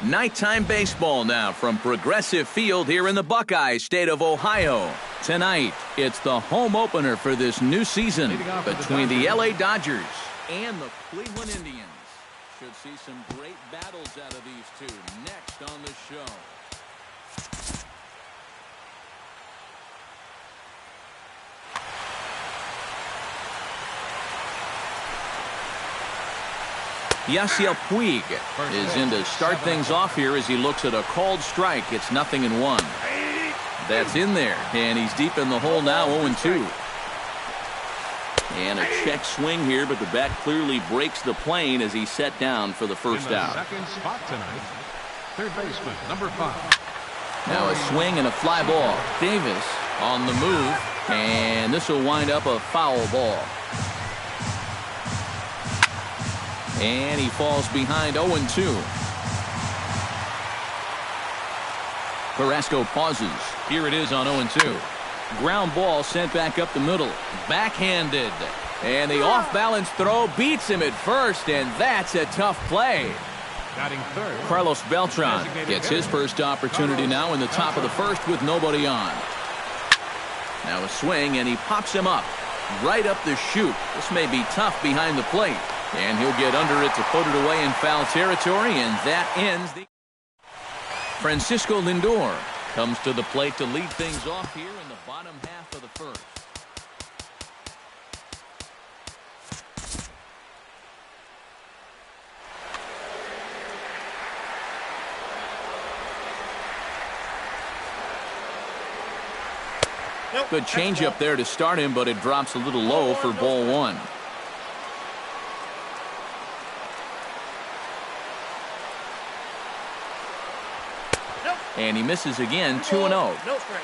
Nighttime baseball now from Progressive Field here in the Buckeye state of Ohio. Tonight, it's the home opener for this new season between the LA Dodgers and the Cleveland Indians. Should see some great battles out of these two next on the show. Yasiel Puig is in to start things off here as he looks at a called strike. It's 0-1. That's in there, and he's deep in the hole now, 0-2. And a check swing here, but the bat clearly breaks the plane as he's set down for the first out. Second spot tonight, third baseman, number 5. Now a swing and a fly ball. Davis on the move, and this will wind up a foul ball. And he falls behind 0-2. Carrasco pauses. Here it is on 0-2. Ground ball sent back up the middle. Backhanded. And the off-balance throw beats him at first, and that's a tough play. Batting third, Carlos Beltran gets his first opportunity now in the top of the first with nobody on. Now a swing, and he pops him up. Right up the chute. This may be tough behind the plate. And he'll get under it to put it away in foul territory, and that ends the... Francisco Lindor comes to the plate to lead things off here in the bottom half of the first. Good changeup there to start him, but it drops a little low for ball one. And he misses again, 2-0. No strike.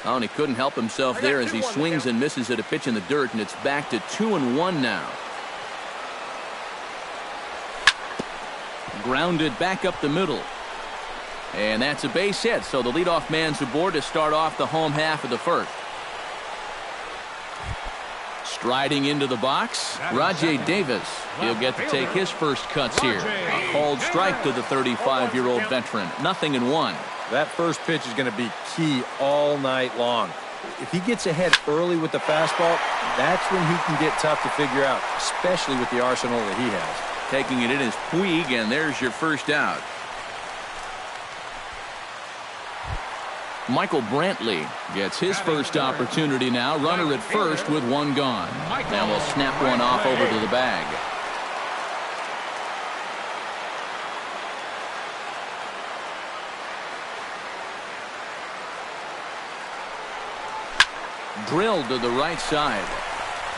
Oh, and he couldn't help himself there as he swings and misses at a pitch in the dirt, and it's back to 2-1 now. Grounded back up the middle. And that's a base hit, so the leadoff man's aboard to start off the home half of the first. Striding into the box, Rajay Davis. He'll get to take his first cuts here. A called strike to the 35-year-old veteran. 0-1. That first pitch is going to be key all night long. If he gets ahead early with the fastball, that's when he can get tough to figure out, especially with the arsenal that he has. Taking it in is Puig, and there's your first out. Michael Brantley gets his first opportunity now. Runner at first with one gone. Now we'll snap one off over to the bag. Drilled to the right side.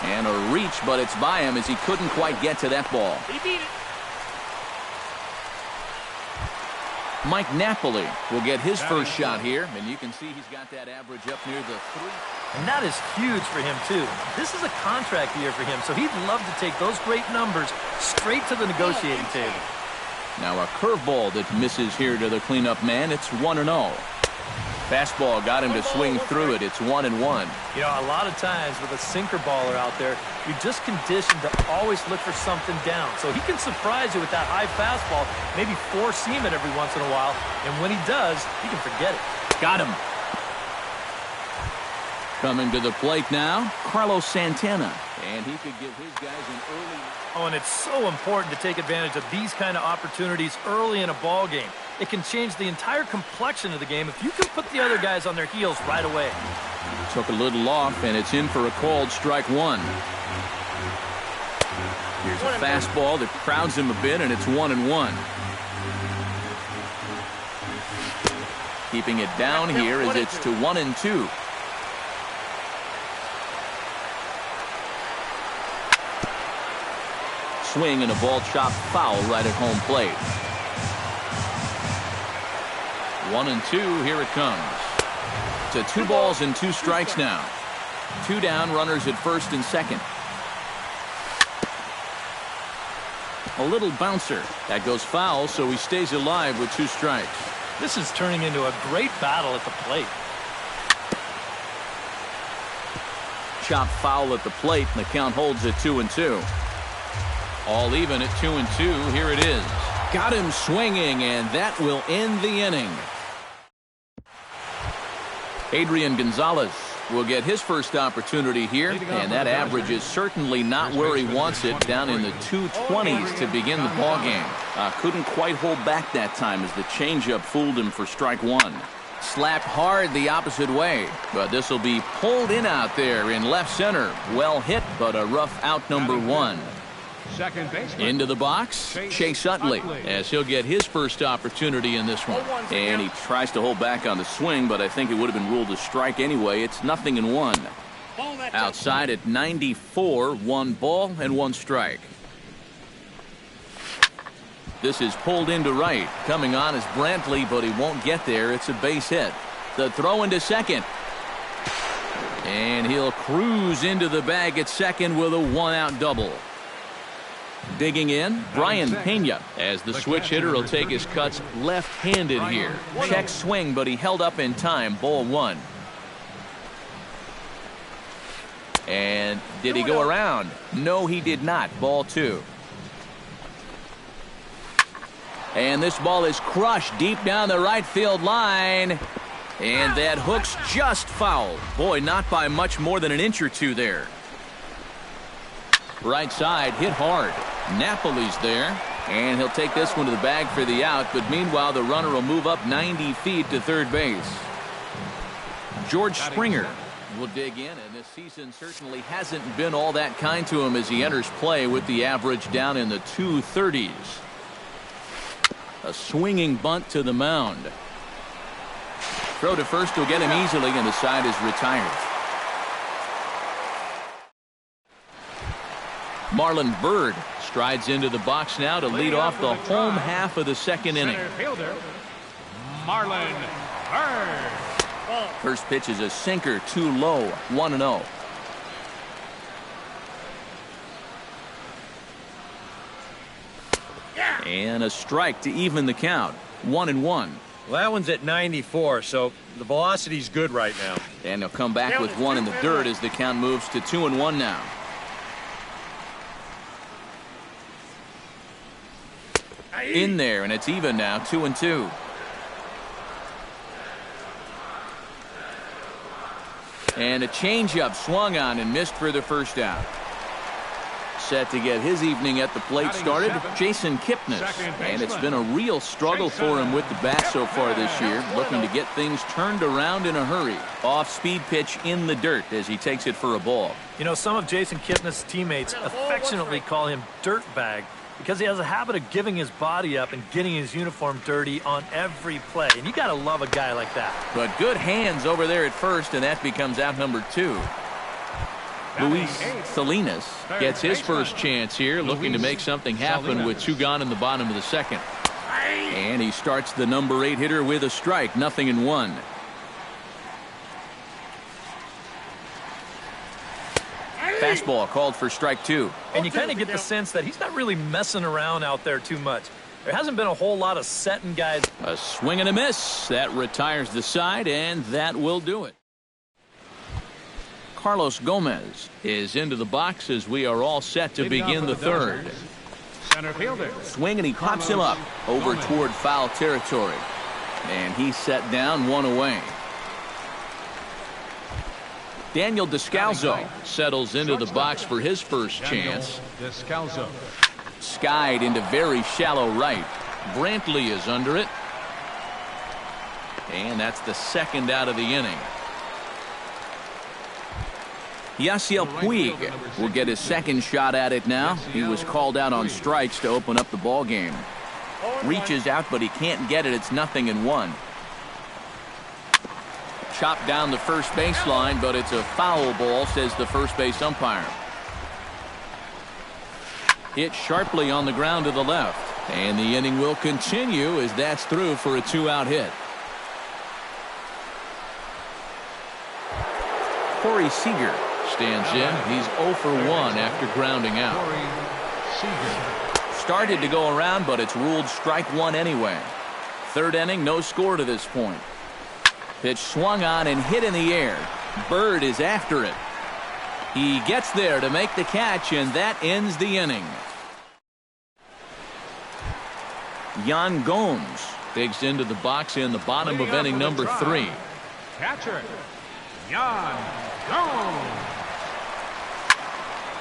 And a reach, but it's by him as he couldn't quite get to that ball. He beat it. Mike Napoli will get his first shot here, and you can see he's got that average up near the 3. And that is huge for him, too. This is a contract year for him, so he'd love to take those great numbers straight to the negotiating table. Now a curveball that misses here to the cleanup man. It's 1-0. Fastball got him to swing through it. It's 1-1. You know, a lot of times with a sinker baller out there, you're just conditioned to always look for something down. So he can surprise you with that high fastball, maybe four seam it every once in a while. And when he does, you can forget it. Got him. Coming to the plate now, Carlos Santana. And he could give his guys an early... Oh, and it's so important to take advantage of these kind of opportunities early in a ball game. It can change the entire complexion of the game if you can put the other guys on their heels right away. Took a little off, and it's in for a called strike one. Here's a fastball that crowds him a bit, and it's 1-1. Keeping it down here as it's to 1-2. Swing and a ball chopped foul right at home plate. 1-2, here it comes. To 2 balls and 2 strikes now. 2 down, runners at first and second. A little bouncer. That goes foul, so he stays alive with 2 strikes. This is turning into a great battle at the plate. Chopped foul at the plate, and the count holds at 2-2. All even at 2-2. Here it is. Got him swinging, and that will end the inning. Adrian Gonzalez will get his first opportunity here, and that average is certainly not where he wants it, down in the 220s to begin the ballgame. Couldn't quite hold back that time as the changeup fooled him for strike one. Slapped hard the opposite way, but this will be pulled in out there in left center. Well hit, but a rough out, number one. Second baseman. Into the box, Chase Utley, as he'll get his first opportunity in this one. And he tries to hold back on the swing, but I think it would have been ruled a strike anyway. It's 0-1. Outside at 94, 1 ball and 1 strike. This is pulled into right. Coming on is Brantley, but he won't get there. It's a base hit. The throw into second. And he'll cruise into the bag at second with a 1-out double. Digging in, Brian Pena, as the switch hitter will take his cuts left-handed here. Check swing, but he held up in time. Ball 1. And did he go around? No, he did not. Ball 2. And this ball is crushed deep down the right field line. And that hook's just foul. Boy, not by much more than an inch or two there. Right side hit hard. Napoli's there, and he'll take this one to the bag for the out, but meanwhile the runner will move up 90 feet to third base. George Springer will dig in, and this season certainly hasn't been all that kind to him as he enters play with the average down in the 230s. A swinging bunt to the mound. Throw to first will get him easily, and the side is retired. Marlon Byrd strides into the box now to lead off the home half of the second inning. Center fielder, Marlon Byrd. First pitch is a sinker, too low, 1-0. And a strike to even the count, 1-1. Well, that one's at 94, so the velocity's good right now. And he'll come back with one in the dirt as the count moves to 2-1 now. In there, and it's even now, 2-2. And a changeup swung on and missed for the first out. Set to get his evening at the plate started, Jason Kipnis. And it's been a real struggle for him with the bat so far this year, looking to get things turned around in a hurry. Off-speed pitch in the dirt as he takes it for a ball. You know, some of Jason Kipnis' teammates affectionately call him Dirtbag, because he has a habit of giving his body up and getting his uniform dirty on every play. And you got to love a guy like that. But good hands over there at first, and that becomes out number 2. Luis Salinas gets his first chance here, looking to make something happen with 2 gone in the bottom of the second. And he starts the number 8 hitter with a strike, 0-1. Fastball called for strike 2. And you kind of get the sense that he's not really messing around out there too much. There hasn't been a whole lot of setting guys. A swing and a miss. That retires the side, and that will do it. Carlos Gomez is into the box as we are all set to begin the third. Center fielder. Swing, and he pops him up over toward foul territory. And he's set down, 1 away. Daniel Descalzo settles into the box for his first chance. Descalzo. Skied into very shallow right. Brantley is under it. And that's the second out of the inning. Yasiel Puig will get his second shot at it now. He was called out on strikes to open up the ball game. Reaches out, but he can't get it. It's 0-1. Chopped down the first baseline, but it's a foul ball, says the first base umpire. Hit sharply on the ground to the left. And the inning will continue as that's through for a 2-out hit. Corey Seager stands in. He's 0 for 1 after grounding out. Started to go around, but it's ruled strike 1 anyway. Third inning, no score to this point. Pitch swung on and hit in the air. Byrd is after it. He gets there to make the catch, and that ends the inning. Yan Gomes digs into the box in the bottom of inning number 3. Catcher, Yan Gomes.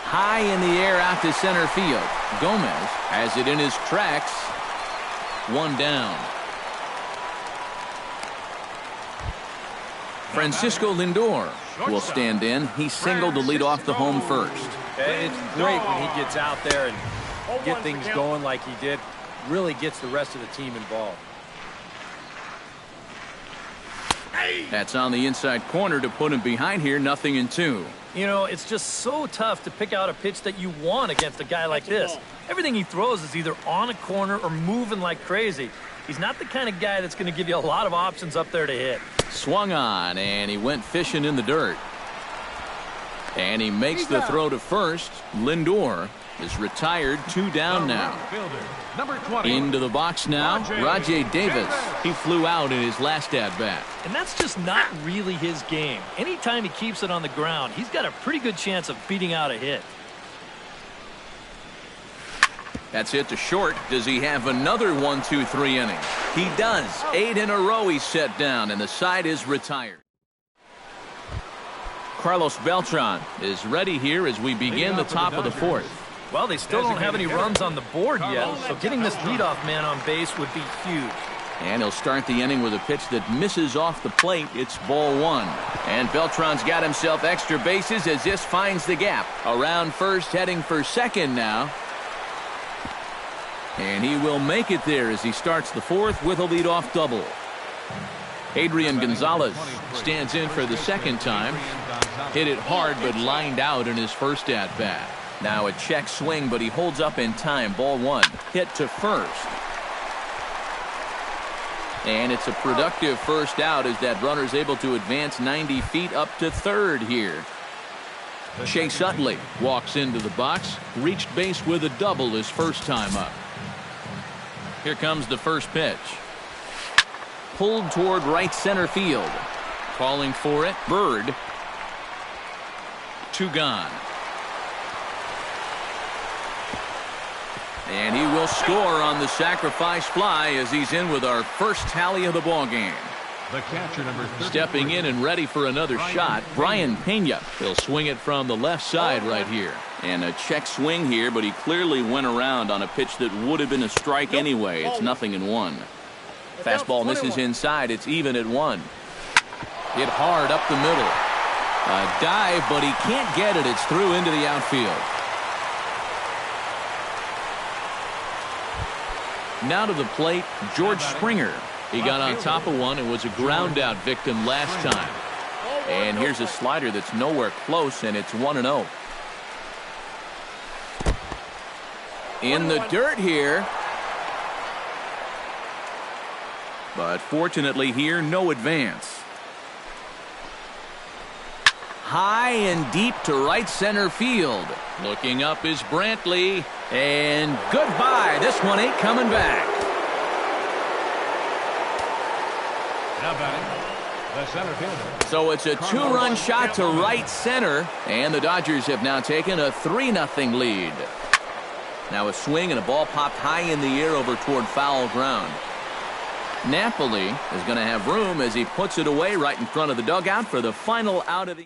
High in the air out to center field. Gomez has it in his tracks. 1 down. Francisco Lindor will stand in. He singled to lead off the home first. It's great when he gets out there and get things going like he did. Really gets the rest of the team involved. That's on the inside corner to put him behind here. 0-2. You know, it's just so tough to pick out a pitch that you want against a guy like this. Everything he throws is either on a corner or moving like crazy. He's not the kind of guy that's going to give you a lot of options up there to hit. Swung on, and he went fishing in the dirt. And he makes the throw to first. Lindor is retired. 2 down now. Number 20. Into the box now, Rajay Davis. He flew out in his last at-bat. And that's just not really his game. Anytime he keeps it on the ground, he's got a pretty good chance of beating out a hit. That's hit to short. Does he have another 1-2-3 inning? He does. 8 in a row he's set down, and the side is retired. Carlos Beltran is ready here as we begin the top of the 4th. Well, they still don't have any runs on the board yet, so getting this leadoff man on base would be huge. And he'll start the inning with a pitch that misses off the plate. It's ball 1. And Beltran's got himself extra bases as this finds the gap. Around first, heading for second now. And he will make it there as he starts the 4th with a leadoff double. Adrian Gonzalez stands in for the second time. Hit it hard but lined out in his first at-bat. Now a check swing, but he holds up in time. Ball 1. Hit to first. And it's a productive first out as that runner's able to advance 90 feet up to third here. Chase Utley walks into the box. Reached base with a double his first time up. Here comes the first pitch. Pulled toward right center field. Calling for it, Bird. 2 gone. And he will score on the sacrifice fly as he's in with our first tally of the ball game. The catcher, number 33. Stepping in and ready for another shot, Brian Pena. He'll swing it from the left side right here. And a check swing here, but he clearly went around on a pitch that would have been a strike anyway. It's 0-1. Fastball misses inside. It's even at 1. Hit hard up the middle. A dive, but he can't get it. It's through into the outfield. Now to the plate, George Springer. He got on top of one and was a ground out victim last time. And here's a slider that's nowhere close, and it's 1-0. In the dirt here. But fortunately here, no advance. High and deep to right center field. Looking up is Brantley. And goodbye. This one ain't coming back. Now batting, the center fielder. So it's a 2-run shot to right center. And the Dodgers have now taken a 3-0 lead. Now a swing and a ball popped high in the air over toward foul ground. Napoli is going to have room as he puts it away right in front of the dugout for the final out of the.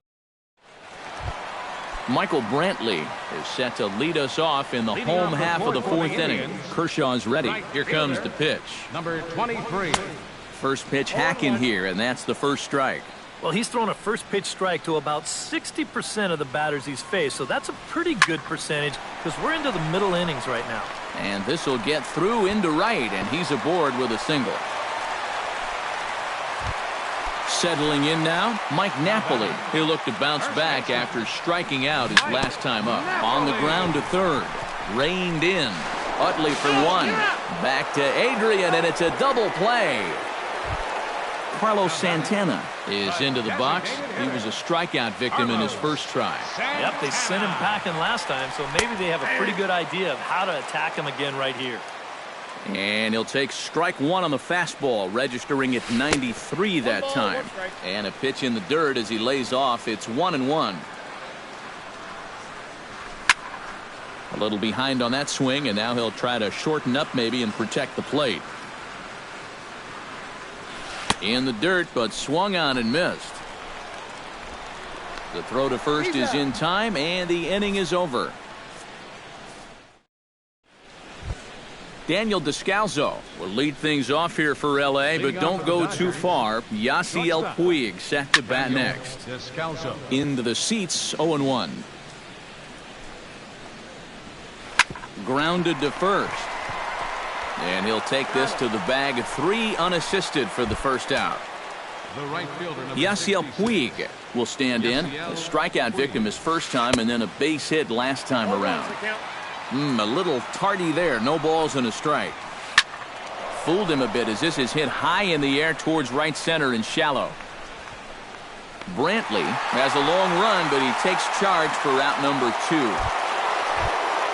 Michael Brantley is set to lead us off in the home half of the 4th inning. Kershaw's ready. Here comes the pitch. Number 23. First pitch hacking here, and that's the first strike. Well, he's thrown a first pitch strike to about 60% of the batters he's faced, so that's a pretty good percentage because we're into the middle innings right now. And this will get through into right, and he's aboard with a single. Settling in now, Mike Napoli. He'll look to bounce back after striking out his last time up. On the ground to third. Reined in. Utley for 1. Back to Adrian, and it's a double play. Carlos Santana is into the box. He was a strikeout victim in his first try. Yep, they sent him packing last time, so maybe they have a pretty good idea of how to attack him again right here. And he'll take strike 1 on the fastball, registering at 93 that time. And a pitch in the dirt as he lays off. It's 1-1. A little behind on that swing, and now he'll try to shorten up maybe and protect the plate. In the dirt, but swung on and missed. The throw to first is in time, and the inning is over. Daniel Descalzo will lead things off here for L.A., but don't go too far. Yasiel Puig set to bat next. Into the seats, 0-1. Grounded to first. And he'll take this to the bag. 3 unassisted for the first out. Yasiel Puig will stand in. A strikeout victim his first time, and then a base hit last time around. A little tardy there. No balls and a strike. Fooled him a bit as this is hit high in the air towards right center and shallow. Brantley has a long run, but he takes charge for out number 2.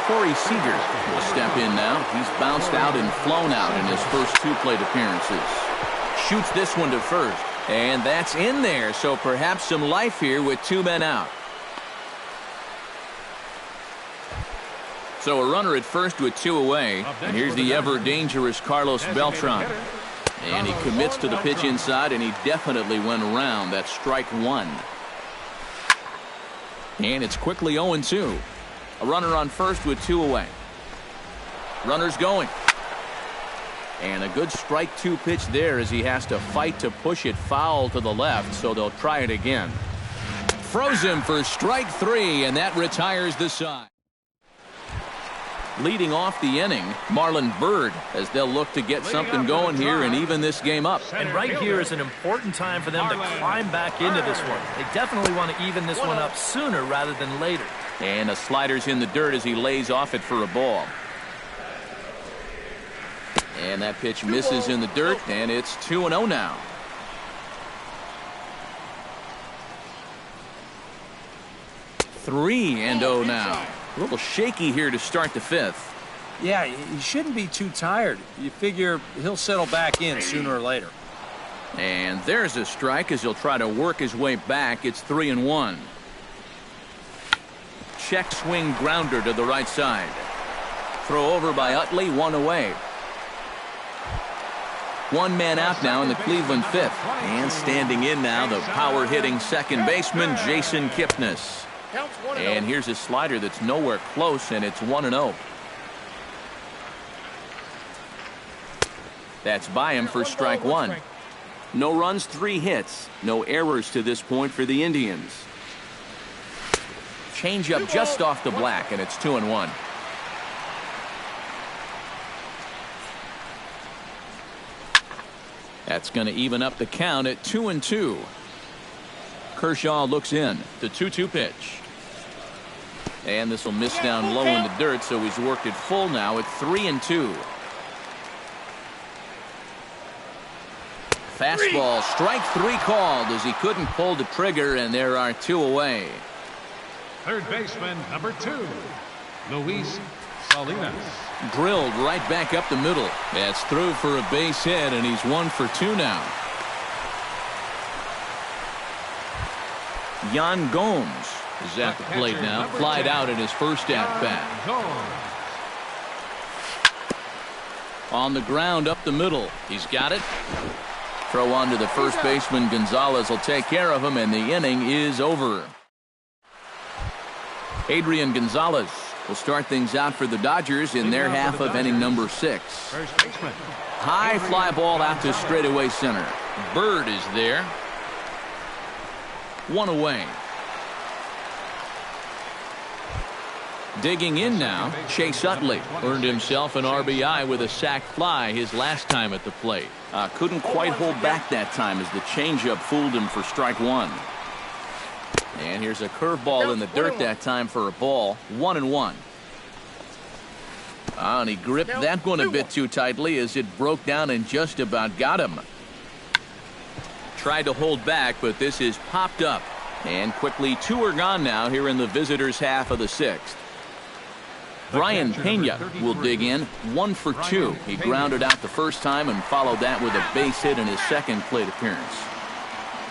Corey Seager will step in now. He's bounced out and flown out in his first 2 plate appearances. Shoots this one to first, and that's in there, so perhaps some life here with 2 men out. So a runner at first with 2 away, and here's the ever-dangerous Carlos Beltran. And he commits to the pitch inside, and he definitely went around. That's strike 1. And it's quickly 0-2. A runner on first with 2 away. Runners going. And a good strike 2 pitch there as he has to fight to push it foul to the left, so they'll try it again. Froze him for strike 3, and that retires the side. Leading off the inning, Marlon Byrd, as they'll look to get something going here and even this game up. And right here is an important time for them to climb back into this one. They definitely want to even this one up sooner rather than later. And a slider's in the dirt as he lays off it for a ball. And that pitch misses in the dirt, and it's 2-0 now. Three and 0 now. A little shaky here to start the 5th. Yeah, he shouldn't be too tired. You figure he'll settle back in sooner or later. And there's a strike as he'll try to work his way back. It's 3-1. Check swing grounder to the right side. Throw over by Utley, 1 away. 1 man out now in the Cleveland 5th. And standing in now, the power-hitting second baseman, Jason Kipnis. And here's a slider that's nowhere close, and it's 1-0. That's by him for strike 1. No runs, 3 hits. No errors to this point for the Indians. Changeup just off the black, and it's 2-1. That's going to even up the count at 2-2. Kershaw looks in. The 2-2 pitch. And this will miss down low in the dirt, so he's worked it full now at 3-2. Fastball, strike 3 called as he couldn't pull the trigger, and there are 2 away. Third baseman, number 2, Luis Salinas. Drilled right back up the middle. That's through for a base hit, and he's 1 for 2 now. Yan Gomes is at the plate now. Flied out in his first at-bat. On the ground up the middle. He's got it. Throw on to the first baseman. Gonzalez will take care of him, and the inning is over. Adrian Gonzalez will start things out for the Dodgers in their half of inning number 6. High fly ball out to straightaway center. Bird is there. 1 away. Digging in now, Chase Utley earned himself an RBI with a sac fly his last time at the plate. Couldn't quite hold back that time as the changeup fooled him for strike 1. And here's a curveball in the dirt that time for a ball. 1-1. And he gripped that one a bit too tightly as it broke down and just about got him. Tried to hold back, but this is popped up. And quickly 2 are gone now here in the visitors' half of the 6th. Brian Pena will dig in. 1 for 2. He grounded out the first time and followed that with a base hit in his second plate appearance.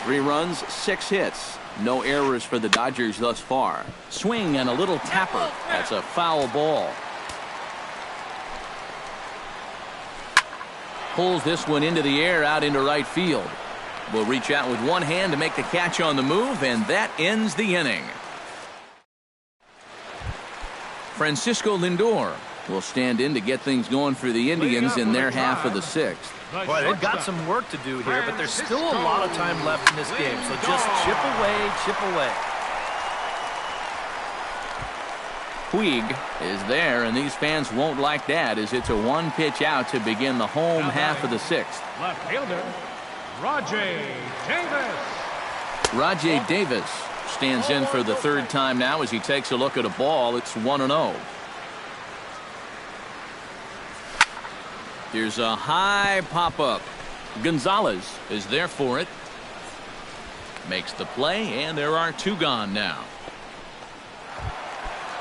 3 runs, 6 hits. No errors for the Dodgers thus far. Swing and a little tapper. That's a foul ball. Pulls this one into the air out into right field. Will reach out with one hand to make the catch on the move, and that ends the inning. Francisco Lindor will stand in to get things going for the Indians in their half of the sixth. Boy, they've got some work to do here, but there's still a lot of time left in this game, so just chip away, chip away. Puig is there, and these fans won't like that as it's a one-pitch out to begin the home half of the sixth. Left fielder, Rajay Davis. Rajay Davis stands in for the third time now as he takes a look at a ball. It's 1-0. Here's a high pop-up. Gonzalez is there for it. Makes the play, and there are two gone now.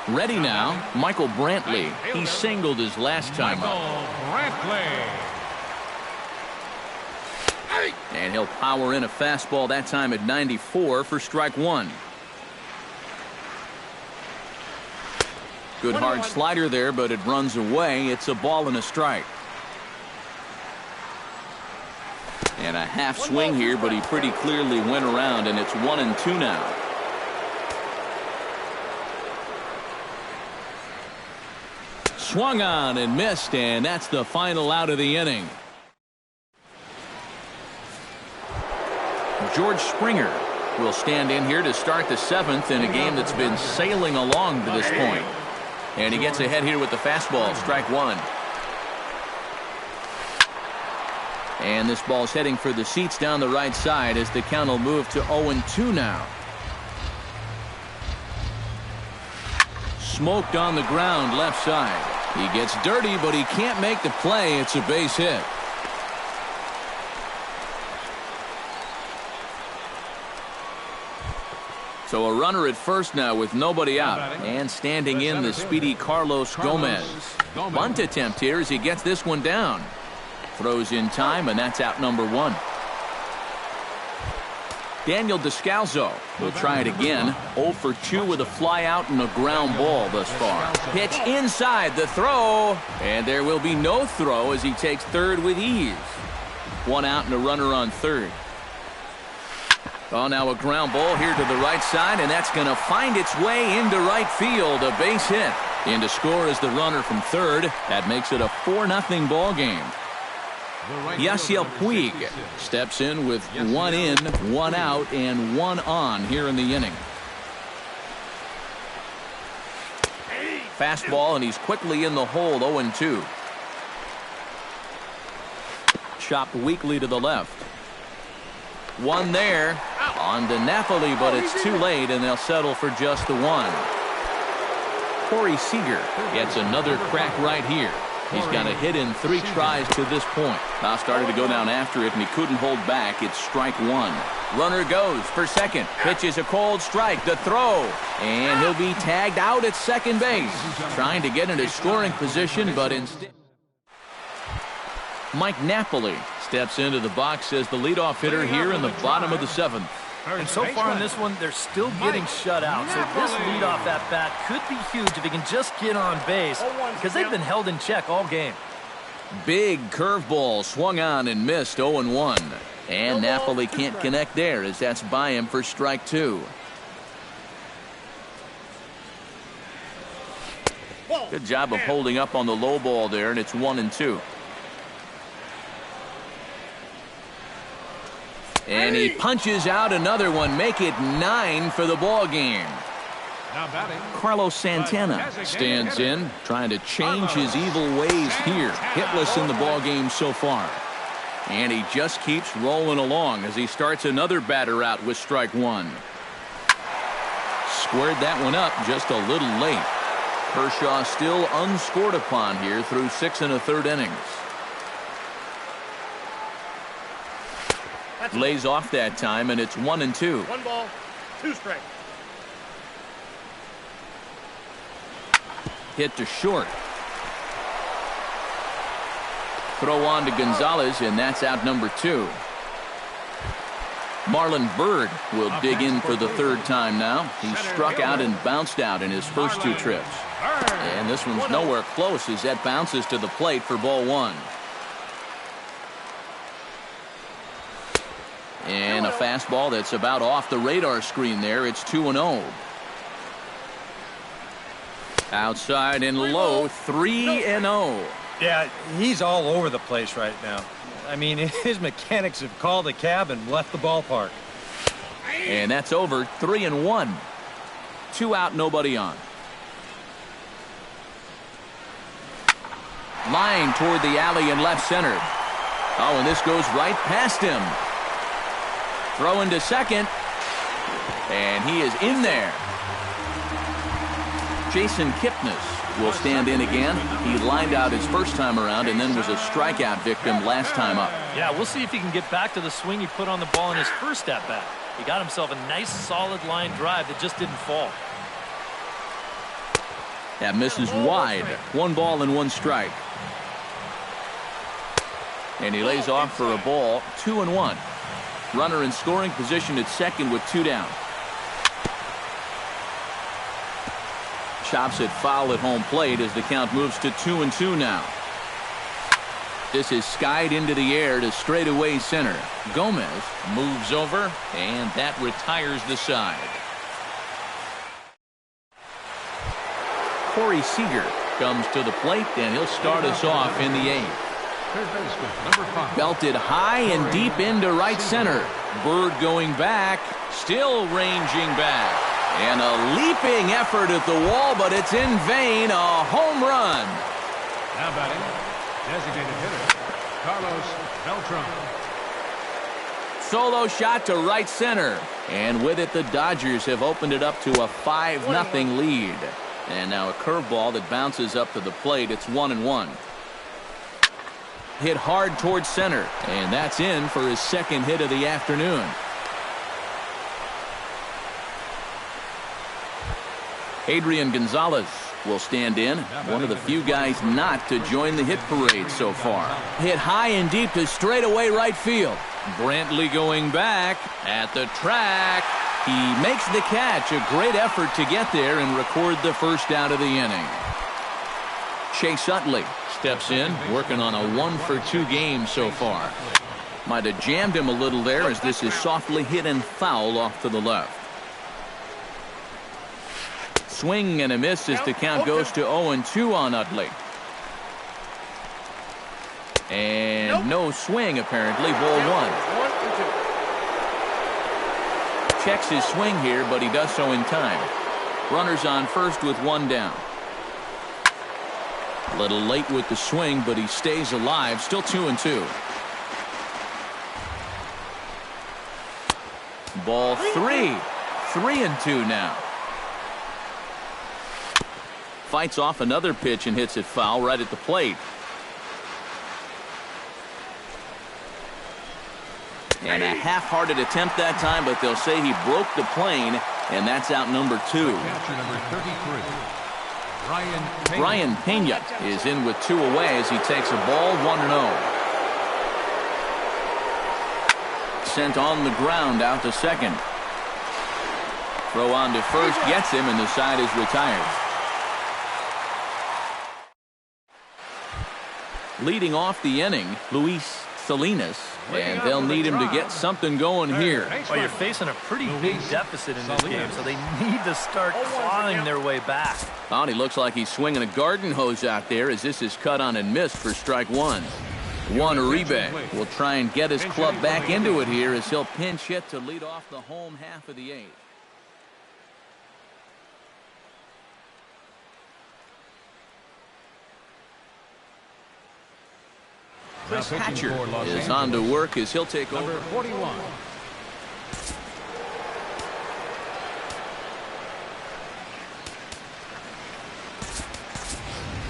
Ready now, Michael Brantley. He singled his last time up. And he'll power in a fastball that time at 94 for strike one. Good hard slider there, but it runs away. It's a ball and a strike. And a half swing here, but he pretty clearly went around, and it's 1-2 now. Swung on and missed, and that's the final out of the inning. George Springer will stand in here to start the seventh in a game that's been sailing along to this point. And he gets ahead here with the fastball, strike one. And this ball's heading for the seats down the right side as the count will move to 0-2 now. Smoked on the ground left side. He gets dirty, but he can't make the play. It's a base hit. So a runner at first now with nobody out. And standing in the speedy Carlos Gomez. Bunt attempt here as he gets this one down. Throws in time, and that's out number one. Daniel Descalzo will try it again. 0 for 2 with a fly out and a ground ball thus far. Pitch inside the throw, and there will be no throw as he takes third with ease. One out and a runner on third. Oh, now a ground ball here to the right side, and that's going to find its way into right field. A base hit. In to score is the runner from third. That makes it a 4-0 ball game. Yasiel Puig steps in with one in, one out, and one on here in the inning. Fastball, and he's quickly in the hole, 0-2. Chopped weakly to the left. One there on to Napoli, but it's too late, and they'll settle for just the one. Corey Seager gets another crack right here. He's got a hit in 3 tries to this point. Now started to go down after it, and he couldn't hold back. It's strike one. Runner goes for second. Pitches a cold strike. The throw. And he'll be tagged out at second base. Trying to get into scoring position, but instead. Mike Napoli steps into the box as the leadoff hitter here in the bottom of the seventh. And so far in this one, they're still getting shut out. So this leadoff at bat could be huge if he can just get on base, because they've been held in check all game. Big curveball swung on and missed, 0-1. And Napoli can't connect there as that's by him for strike two. Good job of holding up on the low ball there, and it's 1-2. And he punches out another one, make it 9 for the ball game. Carlos Santana stands in, trying to change his evil ways here. Hitless in the ball game so far. And he just keeps rolling along as he starts another batter out with strike one. Squared that one up just a little late. Kershaw still unscored upon here through 6 1/3 innings. Lays off that time, and it's 1-2. 1 ball, 2 strikes. Hit to short. Throw on to Gonzalez, and that's out number 2. Marlon Byrd will dig in for the third time now. He struck out and bounced out in his first two trips. And this one's nowhere close as that bounces to the plate for ball one. And a fastball that's about off the radar screen there. It's 2-0. Outside and low, 3-0. Yeah, he's all over the place right now. I mean, his mechanics have called a cab and left the ballpark. And that's over. 3-1. 2 out, nobody on. Line toward the alley in left center. Oh, and this goes right past him. Throw into second. And he is in there. Jason Kipnis will stand in again. He lined out his first time around and then was a strikeout victim last time up. Yeah, we'll see if he can get back to the swing he put on the ball in his first at-bat. He got himself a nice solid line drive that just didn't fall. That misses wide. 1 ball and 1 strike. And he lays off for a ball. 2-1. Runner in scoring position at second with 2 down. Chops it foul at home plate as the count moves to 2-2 now. This is skied into the air to straightaway center. Gomez moves over, and that retires the side. Corey Seager comes to the plate, and he'll start us off in the 8th. Third baseman, number 5. Belted high and deep into right center. Bird going back, still ranging back. And a leaping effort at the wall, but it's in vain. A home run. Now batting, designated hitter, Carlos Beltran. Solo shot to right center. And with it, the Dodgers have opened it up to a 5-0 lead. And now a curveball that bounces up to the plate. It's 1-1. Hit hard towards center. And that's in for his second hit of the afternoon. Adrian Gonzalez will stand in. One of the few guys not to join the hit parade so far. Hit high and deep to straightaway right field. Brantley going back at the track. He makes the catch. A great effort to get there and record the first out of the inning. Chase Utley steps in, working on a 1-for-2 game so far. Might have jammed him a little there as this is softly hit and foul off to the left. Swing and a miss as the count goes to 0-2 on Utley. And no swing apparently. Ball 1. Checks his swing here, but he does so in time. Runners on first with 1 down. A little late with the swing, but he stays alive. Still 2-2. Ball 3. 3-2 now. Fights off another pitch and hits it foul right at the plate. And a half-hearted attempt that time, but they'll say he broke the plane, and that's out number 2. Catcher number 33, Brian Pena is in with 2 away as he takes a ball 1-0. Sent on the ground out to second. Throw on to first, gets him, and the side is retired. Leading off the inning, Luis Salinas, and they'll need him to get something going here. Well, you're facing a pretty big deficit in this game, so they need to start clawing their way back. Oh, and he looks like he's swinging a garden hose out there as this is cut on and missed for strike 1. Juan Uribe will try and get his club back into it here as he'll pinch hit to lead off the home half of the 8th. Chris Hatcher is on to work as he'll take over. number 41.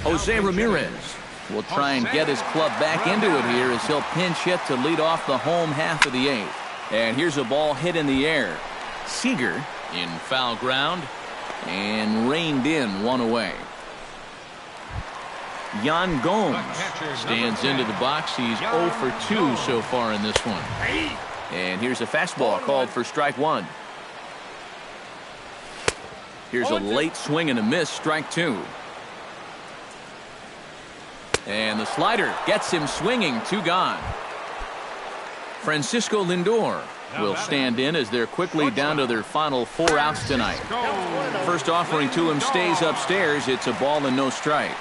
Jose Ramirez will try and get his club back into it here as he'll pinch hit to lead off the home half of the 8th. And here's a ball hit in the air. Seager in foul ground and reined in 1 away. Yan Gomes stands into the box. He's 0 for 2 so far in this one. And here's a fastball called for strike one. Here's a late swing and a miss, strike two. And the slider gets him swinging, two gone. Francisco Lindor will stand in as they're quickly down to their final 4 outs tonight. First offering to him stays upstairs. It's a ball and no strikes.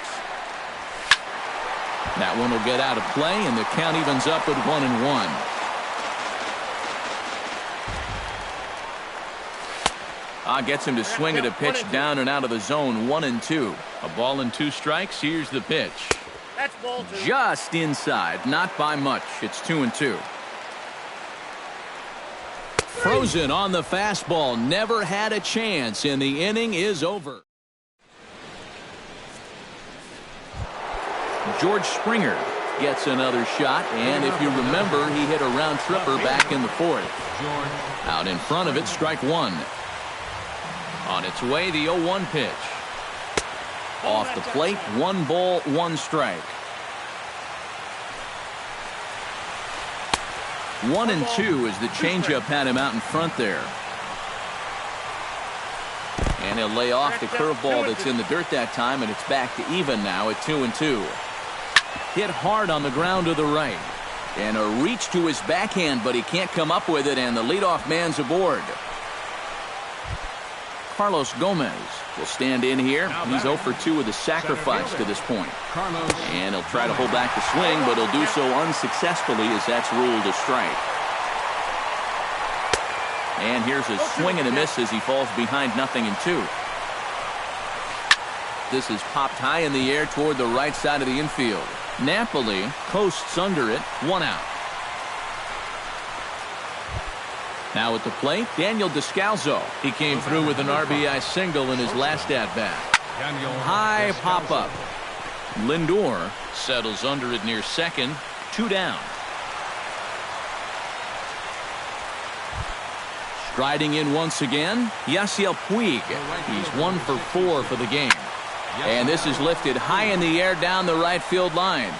That one will get out of play, and the count evens up at 1-1. Gets him to swing at a pitch down and out of the zone, 1-2. A ball and 2 strikes. Here's the pitch. That's ball two. Just inside, not by much. It's 2-2. Frozen on the fastball, never had a chance, and the inning is over. George Springer gets another shot, and if you remember, he hit a round tripper back in the 4th. Out in front of it, strike one. On its way, the 0-1 pitch. Off the plate, 1 ball, 1 strike. 1-2 as the changeup had him out in front there. And he'll lay off the curveball that's in the dirt that time, and it's back to even now at 2-2. Hit hard on the ground to the right. And a reach to his backhand, but he can't come up with it, and the leadoff man's aboard. Carlos Gomez will stand in here. He's 0 for 2 with a sacrifice to this point. And he'll try to hold back the swing, but he'll do so unsuccessfully as that's ruled a strike. And here's a swing and a miss as he falls behind 0-2. This is popped high in the air toward the right side of the infield. Napoli coasts under it, 1 out. Now at the plate, Daniel Descalso. He came through with an RBI single in his last at-bat. High pop-up. Lindor settles under it near second, 2 down. Striding in once again, Yasiel Puig. He's 1 for 4 for the game. And this is lifted high in the air down the right field line.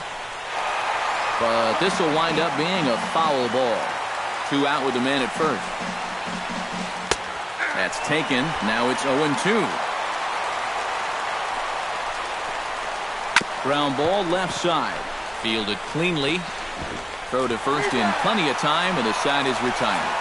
But this will wind up being a foul ball. 2 out with the man at first. That's taken. Now it's 0-2. Ground ball left side. Fielded cleanly. Throw to first in plenty of time, and the side is retired.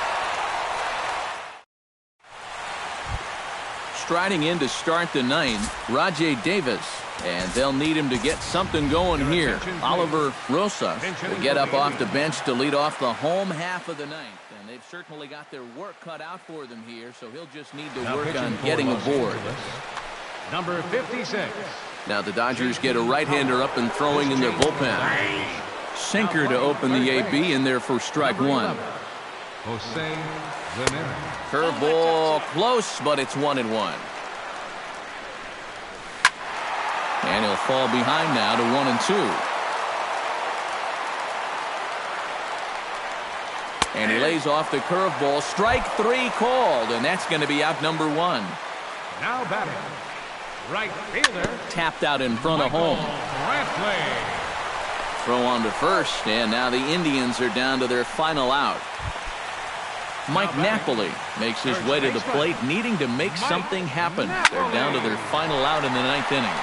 Striding in to start the 9th, Rajay Davis. And they'll need him to get something going here. Oliver Rosas will get up off the bench to lead off the home half of the 9th. And they've certainly got their work cut out for them here, so he'll just need to work on getting aboard. Number 56. Now the Dodgers get a right-hander up and throwing in their bullpen. Sinker to open the AB in there for strike one. Curveball close, but it's 1-1. And he'll fall behind now to 1-2. And he lays off the curveball. Strike 3 called, and that's going to be out number 1. Now batting, right fielder. Tapped out in front of home. Throw on to first, and now the Indians are down to their final out. Mike Napoli makes his way to the plate, needing to make something happen. They're down to their final out in the 9th inning.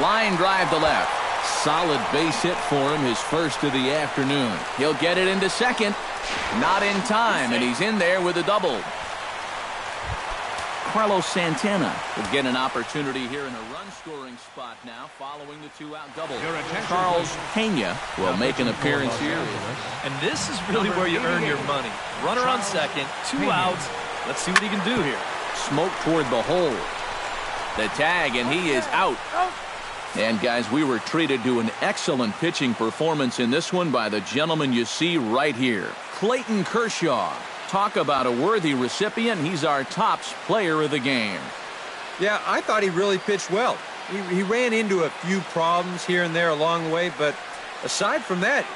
Line drive to left. Solid base hit for him, his first of the afternoon. He'll get it into second. Not in time, and he's in there with a double. Carlos Santana will get an opportunity here in a run-scoring spot now following the 2-out double. Charles Pena will make an appearance here. And this is really where you earn your money. Runner on second, 2 outs. Let's see what he can do here. Smoke toward the hole. The tag, and he is out. And, guys, we were treated to an excellent pitching performance in this one by the gentleman you see right here, Clayton Kershaw. Talk about a worthy recipient. He's our tops player of the game. Yeah, I thought he really pitched well. He ran into a few problems here and there along the way, but aside from that,